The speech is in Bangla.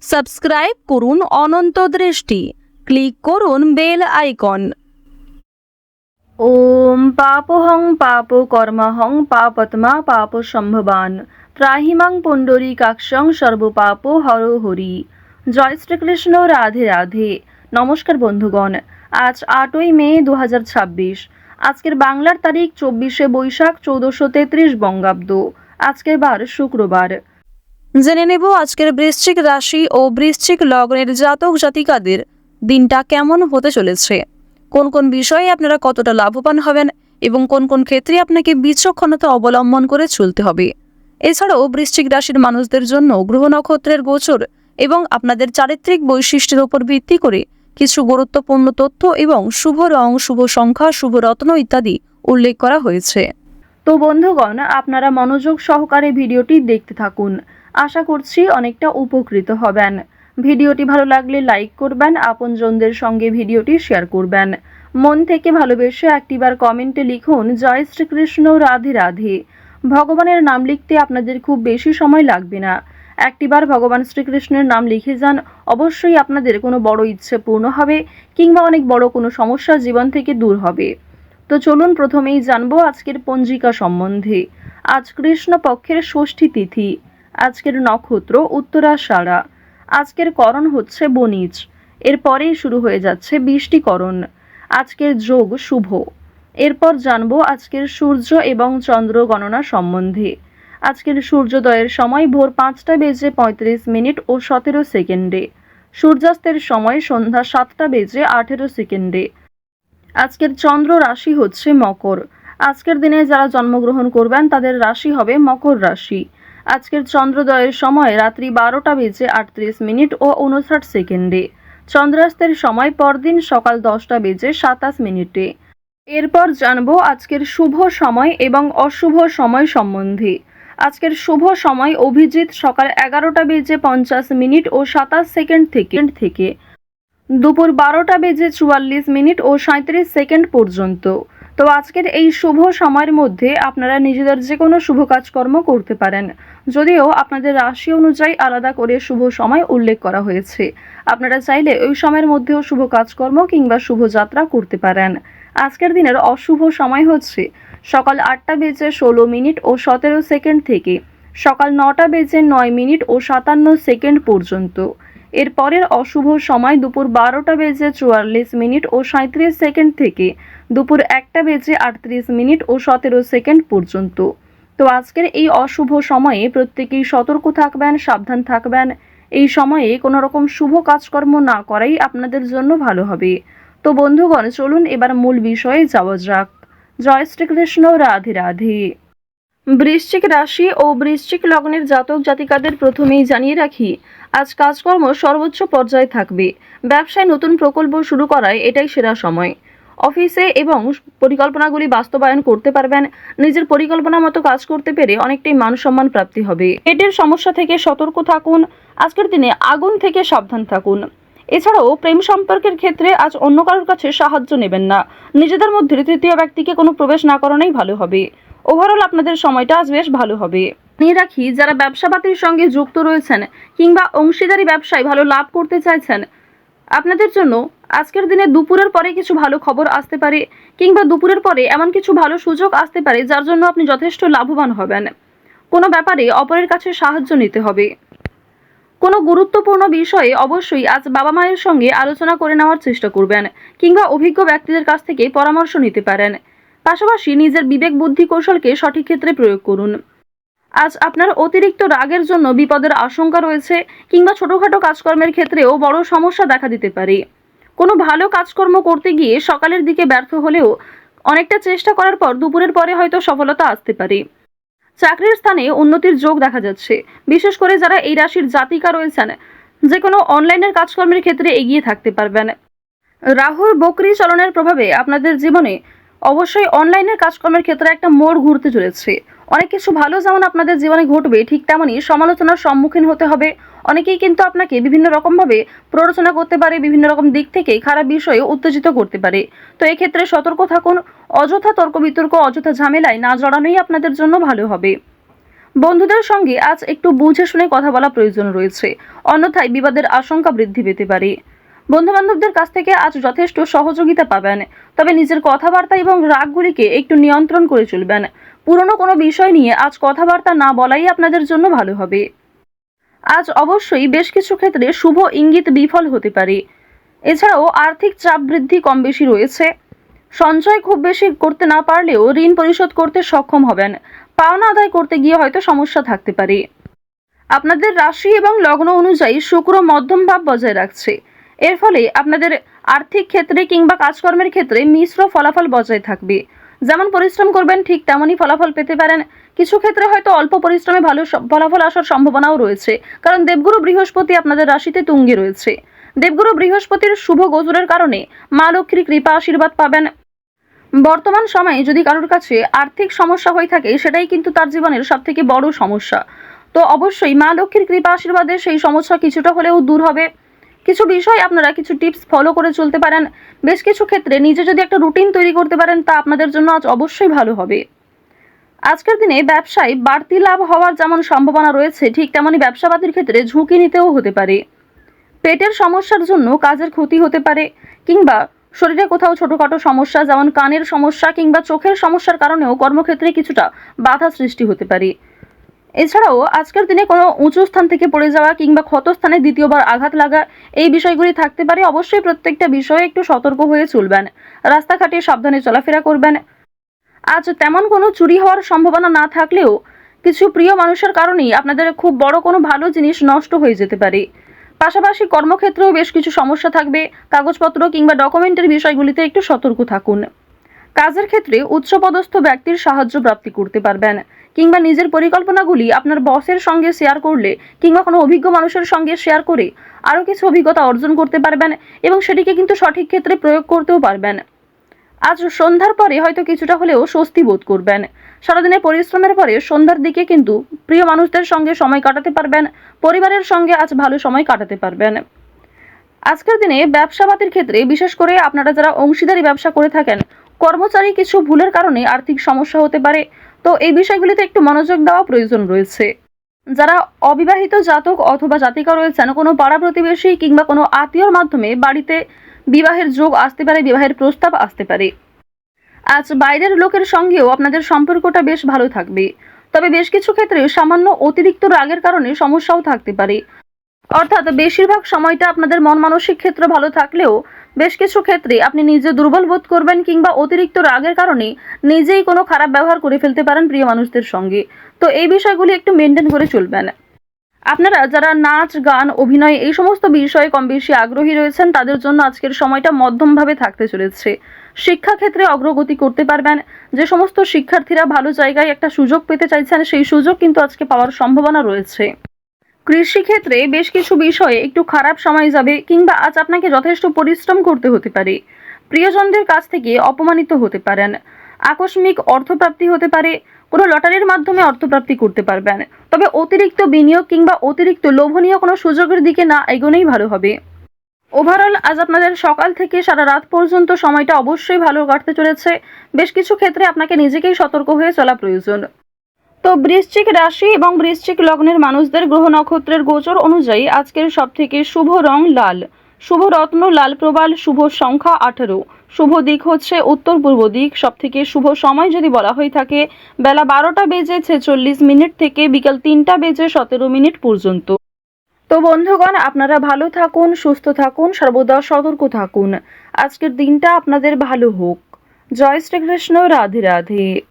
সাবস্ক্রাইব করুন অনন্ত দৃষ্টি, ক্লিক করুন বেল আইকন। ওম পাপহং পাপ কর্মহং পাপত্মা পাপ সম্ভবান ত্রাহিমাং পুণ্ডরীকাক্ষং সর্বপাপ হর হরি। জয় শ্রীকৃষ্ণ, রাধে রাধে। নমস্কার বন্ধুগণ, আজ 8ই মে 2026। আজকের বাংলার তারিখ 24শে বৈশাখ 1433 বঙ্গাব্দ। আজকের বার শুক্রবার। জেনে নেব আজকের বৃশ্চিক রাশি ও বৃশ্চিক লগ্নের জাতক জাতিকাদের দিনটা কেমন হতে চলেছে, কোন কোন বিষয়ে আপনারা কতটা লাভবান হবেন এবং কোন কোন ক্ষেত্রে আপনাকে বিচক্ষণতা অবলম্বন করে চলতে হবে। এছাড়াও বৃশ্চিক রাশির মানুষদের জন্য গ্রহ নক্ষত্রের গোচর এবং আপনাদের চারিত্রিক বৈশিষ্ট্যের উপর ভিত্তি করে কিছু গুরুত্বপূর্ণ তথ্য এবং শুভ রং, শুভ সংখ্যা, শুভ রত্ন ইত্যাদি উল্লেখ করা হয়েছে। তো বন্ধুগণ, আপনারা মনোযোগ সহকারে ভিডিওটি দেখতে থাকুন। আশা করছি অনেকটা উপকৃত হবেন। ভিডিওটি ভালো লাগলে লাইক করবেন, আপনজনদের সঙ্গে ভিডিওটি শেয়ার করবেন। মন থেকে ভালোবেসে একটিবার কমেন্টে লিখুন জয় শ্রীকৃষ্ণ, রাধে রাধে। ভগবানের নাম লিখতে আপনাদের খুব বেশি সময় লাগবে না। একটিবার ভগবান শ্রীকৃষ্ণের নাম লিখে যান, অবশ্যই আপনাদের কোনো বড় ইচ্ছে পূর্ণ হবে কিংবা অনেক বড় কোনো সমস্যা জীবন থেকে দূর হবে। তো চলুন প্রথমেই জানবো আজকের পঞ্জিকা সম্বন্ধে। আজ কৃষ্ণ পক্ষের ষষ্ঠী তিথি। আজকের নক্ষত্র উত্তরাষাঢ়া। আজকের করণ হচ্ছে বণিজ। এরপরেই শুরু হয়ে যাচ্ছে বৃষ্টিকরণ। আজকের যোগ শুভ। এরপর জানবো আজকের সূর্য এবং চন্দ্র গণনা সম্বন্ধে। আজকের সূর্যোদয়ের সময় ভোর 5টা বেজে 35 মিনিট ও 17 সেকেন্ডে। সূর্যাস্তের সময় সন্ধ্যা 7টা বেজে 18 সেকেন্ডে। আজকের চন্দ্র রাশি হচ্ছে মকর। আজকের দিনে যারা জন্মগ্রহণ করবেন তাদের রাশি হবে মকর রাশি। আজকের চন্দ্রোদয়ের সময় রাত্রি 12টা বেজে 38 মিনিট ও 59 সেকেন্ডে। চন্দ্রাস্তের সময় পরদিন সকাল 10টা বেজে 27 মিনিটে। এরপর জানবো আজকের শুভ সময় এবং অশুভ সময় সম্বন্ধে। আজকের শুভ সময় অভিজিৎ সকাল 11টা বেজে 50 মিনিট ও 27 সেকেন্ড থেকে দুপুর 12টা বেজে 44 মিনিট ও 37 সেকেন্ড পর্যন্ত। তো আজকের এই শুভ সময়ের মধ্যে আপনারা নিজেদের যে কোনো শুভ কাজকর্ম করতে পারেন, যদিও আপনাদের রাশি অনুযায়ী আলাদা করে শুভ সময় উল্লেখ করা হয়েছে। আপনারা চাইলে ওই সময়ের মধ্যেও শুভ কাজকর্ম কিংবা শুভ যাত্রা করতে পারেন। আজকের দিনের অশুভ সময় হচ্ছে সকাল 8টা বেজে 16 মিনিট ও 17 সেকেন্ড থেকে সকাল 9টা বেজে 9 মিনিট ও 57 সেকেন্ড পর্যন্ত। এর পরের অশুভ সময় দুপুর 12টা বেজে 44 মিনিট ও 37 সেকেন্ড থেকে দুপুর 1টা বেজে 38 মিনিট ও 17 সেকেন্ড পর্যন্ত। তো আজকের এই অশুভ সময়ে প্রত্যেকেই সতর্ক থাকবেন, সাবধান থাকবেন। এই সময়ে কোনো রকম শুভ কাজকর্ম না করাই আপনাদের জন্য ভালো হবে। তো বন্ধুগণ, চলুন এবার মূল বিষয়ে যাওয়া যাক। জয় শ্রীকৃষ্ণ, রাধে রাধে। বৃশ্চিক রাশি ও বৃশ্চিক লগ্নের জাতক জাতিকাদের প্রথমেই জানিয়ে রাখি, আজ কাজকর্ম সর্বোচ্চ পর্যায়ে থাকবে। ব্যবসায় নতুন প্রকল্প শুরু করায় এটাই সেরা সময়। অফিসে এবং পরিকল্পনাগুলি বাস্তবায়ন করতে পারবেন। নিজের পরিকল্পনা মতো কাজ করতে পেরে অনেকটাই মান সম্মান প্রাপ্তি হবে। পেটের সমস্যা থেকে সতর্ক থাকুন। আজকের দিনে আগুন থেকে সাবধান থাকুন। এছাড়াও প্রেম সম্পর্কের ক্ষেত্রে আজ অন্য কারোর কাছে সাহায্য নেবেন না। নিজেদের মধ্যে তৃতীয় ব্যক্তিকে কোনো প্রবেশ না করানোই ভালো হবে। ওভারঅল আপনাদের সময়টা আজ বেশ ভালো হবে। নিয়ে রাখি, যারা ব্যবসাপাতির সঙ্গে যুক্ত রয়েছেন কিংবা অংশীদারি ব্যবসায় ভালো লাভ করতে চাইছেন, আপনাদের জন্য আজকের দিনে দুপুরের পরে কিছু ভালো খবর আসতে পারে কিংবা দুপুরের পরে এমন কিছু ভালো সুযোগ আসতে পারে যার জন্য আপনি যথেষ্ট লাভবান হবেন। কোনো ব্যাপারে অপরের কাছে সাহায্য নিতে হবে। কোনো গুরুত্বপূর্ণ বিষয়ে অবশ্যই আজ বাবা মায়ের সঙ্গে আলোচনা করে নেওয়ার চেষ্টা করবেন কিংবা অভিজ্ঞ ব্যক্তিদের কাছ থেকে পরামর্শ নিতে পারেন। পাশাপাশি নিজের বিবেক বুদ্ধি কৌশলকে সঠিক ক্ষেত্রে প্রয়োগ করুন। আজ আপনার অতিরিক্ত রাগের জন্য বিপদের আশঙ্কা রয়েছে কিংবা ছোটখাটো কাজকর্মের ক্ষেত্রেও বড় সমস্যা দেখা দিতে পারে। কোনো ভালো কাজকর্ম করতে গিয়ে সকালের দিকে ব্যর্থ হলেও অনেকটা চেষ্টা করার পর দুপুরের পরে হয়তো সফলতা আসতে পারে। চাকরির স্থানে উন্নতির যোগ দেখা যাচ্ছে। বিশেষ করে যারা এই রাশির জাতিকা রয়েছেন, যে কোনো অনলাইনের কাজকর্মের ক্ষেত্রে এগিয়ে থাকতে পারবেন। রাহুর বকরি চলনের প্রভাবে আপনাদের জীবনে অবশ্যই অনলাইনের কাজকর্মের ক্ষেত্রে একটা মোড় ঘুরতে চলেছে। অনেক কিছু ভালো যেমন আপনাদের জীবনে ঘটবে, ঠিক তেমনই সমালোচনার সম্মুখীন হতে হবে। অনেকেই কিন্তু আপনাকে বিভিন্ন রকমভাবে প্ররোচনা করতে পারে, বিভিন্ন রকম দিক থেকে খারাপ বিষয়ে উত্তেজিত করতে পারে। তো এক্ষেত্রে সতর্ক থাকুন। অযথা তর্ক বিতর্ক, অযথা ঝামেলায় না জড়ানোই আপনাদের জন্য ভালো হবে। বন্ধুদের সঙ্গে আজ একটু বুঝে শুনে কথা বলা প্রয়োজন রয়েছে, অন্যথায় বিবাদের আশঙ্কা বৃদ্ধি পেতে পারে। বন্ধু বান্ধবদের কাছ থেকে আজ যথেষ্ট সহযোগিতা পাবেন, তবে নিজের কথাবার্তা এবং রাগগুলিকে একটু নিয়ন্ত্রণ করে চলবেন। পুরনো কোনো বিষয় নিয়ে আজ কথাবার্তা না বলাই আপনাদের জন্য ভালো হবে। আজ অবশ্যই বেশ কিছু ক্ষেত্রে শুভ ইঙ্গিত বিফল হতে পারে। এছাড়াও আর্থিক চাপ বৃদ্ধি কম বেশি রয়েছে। সঞ্চয় খুব বেশি করতে না পারলেও ঋণ পরিশোধ করতে সক্ষম হবেন। পাওনা আদায় করতে গিয়ে হয়তো সমস্যা থাকতে পারে। আপনাদের রাশি এবং লগ্ন অনুযায়ী শুক্র মধ্যম ভাব বজায় রাখছে। এর ফলে আপনাদের আর্থিক ক্ষেত্রে কিংবা কাজকর্মের ক্ষেত্রে মিশ্র ফলাফল বজায় থাকবে। যেমন পরিশ্রম করবেন ঠিক তেমনই ফলাফল পেতে পারেন। কিছু ক্ষেত্রে হয়তো অল্প পরিশ্রমে ভালো ফলাফল আসার সম্ভাবনাও রয়েছে, কারণ দেবগুরু বৃহস্পতি আপনাদের রাশিতে তুঙ্গে রয়েছে। দেবগুরু বৃহস্পতির শুভ গোচরের কারণে মা লক্ষ্মীর কৃপা আশীর্বাদ পাবেন। বর্তমান সময়ে যদি কারোর কাছে আর্থিক সমস্যা হয়ে থাকে, সেটাই কিন্তু তার জীবনের সবথেকে বড় সমস্যা। তো অবশ্যই মা লক্ষ্মীর কৃপা আশীর্বাদে সেই সমস্যা কিছুটা হলেও দূর হবে। কিছু বিষয় আপনারা কিছু টিপস ফলো করে চলতে পারেন। বেশ কিছু ক্ষেত্রে নিজে যদি একটা রুটিন তৈরি করতে পারেন, তা আপনাদের জন্য আজ অবশ্যই ভালো হবে। আজকের দিনে ব্যবসায় বাড়তি লাভ হওয়ার যেমন সম্ভাবনা রয়েছে, ঠিক তেমনই ব্যবসাবাদীর ক্ষেত্রে ঝুঁকি নিতেও হতে পারে। পেটের সমস্যার জন্য কাজের ক্ষতি হতে পারে, কিংবা শরীরে কোথাও ছোটখাটো সমস্যা যেমন কানের সমস্যা কিংবা চোখের সমস্যার কারণেও কর্মক্ষেত্রে কিছুটা বাধা সৃষ্টি হতে পারে। এছাড়াও আজকের দিনে কোনো উঁচু স্থান থেকে পড়ে যাওয়া কিংবা ক্ষতস্থানে দ্বিতীয়বার আঘাত লাগা, এই বিষয়গুলি থাকতে পারে। অবশ্যই প্রত্যেকটা বিষয়ে একটু সতর্ক হয়ে চলবেন। রাস্তাঘাটে সাবধানে চলাফেরা করবেন। আজ তেমন কোনো চুরি হওয়ার সম্ভাবনা না থাকলেও কিছু প্রিয় মানুষের কারণেই আপনাদের খুব বড় কোনো ভালো জিনিস নষ্ট হয়ে যেতে পারে। পাশাপাশি কর্মক্ষেত্রেও বেশ কিছু সমস্যা থাকবে। কাগজপত্র কিংবা ডকুমেন্টের বিষয়গুলিতে একটু সতর্ক থাকুন। কাজের ক্ষেত্রে উচ্চপদস্থ ব্যক্তির সাহায্য প্রাপ্তি করতে পারবেন, কিংবা নিজের পরিকল্পনাগুলি আপনার বসের সঙ্গে শেয়ার করলে কিংবা কোনো অভিজ্ঞ মানুষের সঙ্গে শেয়ার করে আরও কিছু অভিজ্ঞতা অর্জন করতে পারবেন এবং সেটিকে কিন্তু সঠিক ক্ষেত্রে প্রয়োগ করতেও পারবেন। আজ সন্ধ্যার পরে হয়তো কিছুটা হলেও স্বস্তি বোধ করবেন। সারাদিনের পরিশ্রমের পরে সন্ধ্যার দিকে কিন্তু প্রিয় মানুষদের সঙ্গে সময় কাটাতে পারবেন। পরিবারের সঙ্গে আজ ভালো সময় কাটাতে পারবেন। আজকের দিনে ব্যবসাবাদীর ক্ষেত্রে বিশেষ করে আপনারা যারা অংশীদারি ব্যবসা করে থাকেন, কর্মচারী কিছু ভুলের কারণে আর্থিক সমস্যা হতে পারে। তো এই বিষয়গুলিতে একটু মনোযোগ দেওয়া প্রয়োজন রয়েছে। যারা অবিবাহিত জাতক অথবা জাতিকা রয়েছেন, কোনো পাড়া প্রতিবেশী কিংবা কোনো আত্মীয়র মাধ্যমে বাড়িতে বিবাহের যোগ আসতে পারে, বিবাহের প্রস্তাব আসতে পারে। আজ বাইরের লোকের সঙ্গেও আপনাদের সম্পর্কটা বেশ ভালো থাকবে, তবে বেশ কিছু ক্ষেত্রে সামান্য অতিরিক্ত রাগের কারণে সমস্যাও থাকতে পারে। অর্থাৎ বেশিরভাগ সময়টা আপনাদের মন মানসিক ক্ষেত্র ভালো থাকলেও বেশ কিছু ক্ষেত্রে আপনি নিজে দুর্বল বোধ করবেন, কিংবা অতিরিক্ত রাগের কারণে নিজেই কোনো খারাপ ব্যবহার করে ফেলতে পারেন প্রিয় মানুষদের সঙ্গে। তো এই বিষয়গুলি একটু মেনটেন করে চলবেন। আপনারা যারা নাচ গান অভিনয় এই সমস্ত বিষয়ে কম বেশি আগ্রহী রয়েছেন, তাদের জন্য আজকের সময়টা মধ্যমভাবে থাকতে চলেছে। শিক্ষাক্ষেত্রে অগ্রগতি করতে পারবেন। যে সমস্ত শিক্ষার্থীরা ভালো জায়গায় একটা সুযোগ পেতে চাইছেন, সেই সুযোগ কিন্তু আজকে পাওয়ার সম্ভাবনা রয়েছে। কৃষিক্ষেত্রে বেশ কিছু বিষয়ে একটু খারাপ সময় যাবে, কিংবা আজ আপনাকে যথেষ্ট পরিশ্রম করতে হতে পারে। প্রিয়জনদের কাছ থেকে অপমানিত হতে পারেন। আকস্মিক অর্থপ্রাপ্তি হতে পারে। কোনো লটারির মাধ্যমে অর্থপ্রাপ্তি করতে পারবেন। তবে অতিরিক্ত বিনিয়োগ কিংবা অতিরিক্ত লোভনীয় কোনো সুযোগের দিকে না এগোনোই ভালো হবে। ওভারঅল আজ আপনাদের সকাল থেকে সারা রাত পর্যন্ত সময়টা অবশ্যই ভালো কাটতে চলেছে। বেশ কিছু ক্ষেত্রে আপনাকে নিজেকেই সতর্ক হয়ে চলা প্রয়োজন। তো বৃশ্চিক রাশি এবং বৃশ্চিক লগ্নের মানুষদের গ্রহ নক্ষত্রের গোচর অনুযায়ী আজকের সবথেকে শুভ রং লাল, শুভ রত্ন লাল প্রবাল, শুভ সংখ্যা 18, শুভ দিক হচ্ছে উত্তর পূর্ব দিক। সবথেকে শুভ সময় যদি বলা হয়ে থাকে, বেলা 12:46 থেকে বিকাল 3:17 পর্যন্ত। তো বন্ধুগণ, আপনারা ভালো থাকুন, সুস্থ থাকুন, সর্বদা সতর্ক থাকুন। আজকের দিনটা আপনাদের ভালো হোক। জয় শ্রীকৃষ্ণ। রাধে রাধে।